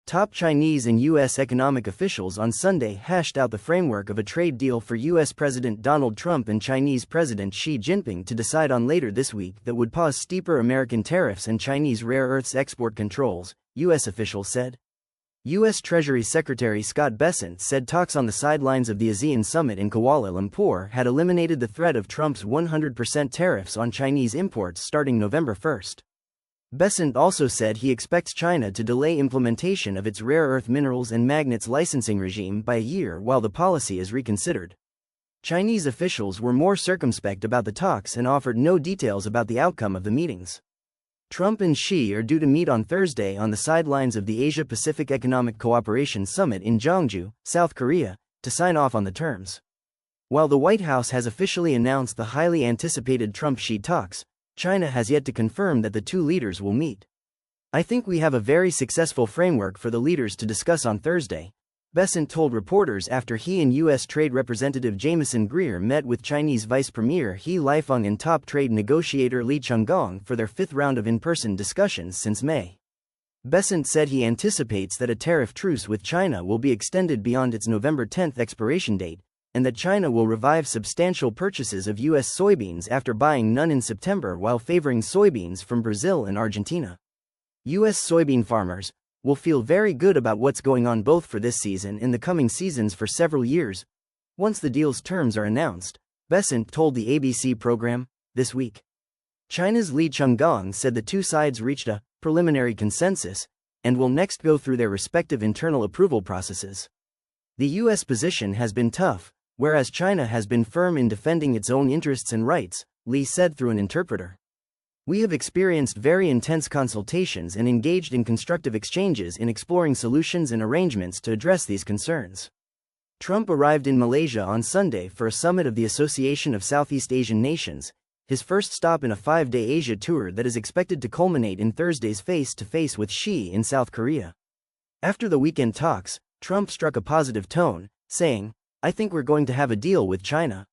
Top Chinese and U.S. economic officials on Sunday hashed out the framework of a trade deal for U.S. President Donald Trump and Chinese President Xi Jinping to decide on later this week that would pause steeper American tariffs and Chinese rare earths export controls, U.S. officials said. U.S. Treasury Secretary Scott Bessent said talks on the sidelines of the ASEAN summit in Kuala Lumpur had eliminated the threat of Trump's 100% tariffs on Chinese imports starting November 1. Bessent also said he expects China to delay implementation of its rare earth minerals and magnets licensing regime by a year while the policy is reconsidered. Chinese officials were more circumspect about the talks and offered no details about the outcome of the meetings. Trump and Xi are due to meet on Thursday on the sidelines of the Asia-Pacific Economic Cooperation Summit in Jeonju, South Korea, to sign off on the terms. While the White House has officially announced the highly anticipated Trump-Xi talks, China has yet to confirm that the two leaders will meet. "I think we have a very successful framework for the leaders to discuss on Thursday," Bessent told reporters after he and U.S. Trade Representative Jamieson Greer met with Chinese Vice Premier He Lifeng and top trade negotiator Li Chunggong for their fifth round of in-person discussions since May. Bessent said he anticipates that a tariff truce with China will be extended beyond its November 10 expiration date, and that China will revive substantial purchases of U.S. soybeans after buying none in September while favoring soybeans from Brazil and Argentina. U.S. soybean farmers will feel very good about what's going on both for this season and the coming seasons for several years, once the deal's terms are announced, Bessent told the ABC program this week. China's Li Chunggong said the two sides reached a preliminary consensus and will next go through their respective internal approval processes. The U.S. position has been tough, whereas China has been firm in defending its own interests and rights, Li said through an interpreter. "We have experienced very intense consultations and engaged in constructive exchanges in exploring solutions and arrangements to address these concerns." Trump arrived in Malaysia on Sunday for a summit of the Association of Southeast Asian Nations, his first stop in a 5-day Asia tour that is expected to culminate in Thursday's face-to-face with Xi in South Korea. After the weekend talks, Trump struck a positive tone, saying, "I think we're going to have a deal with China."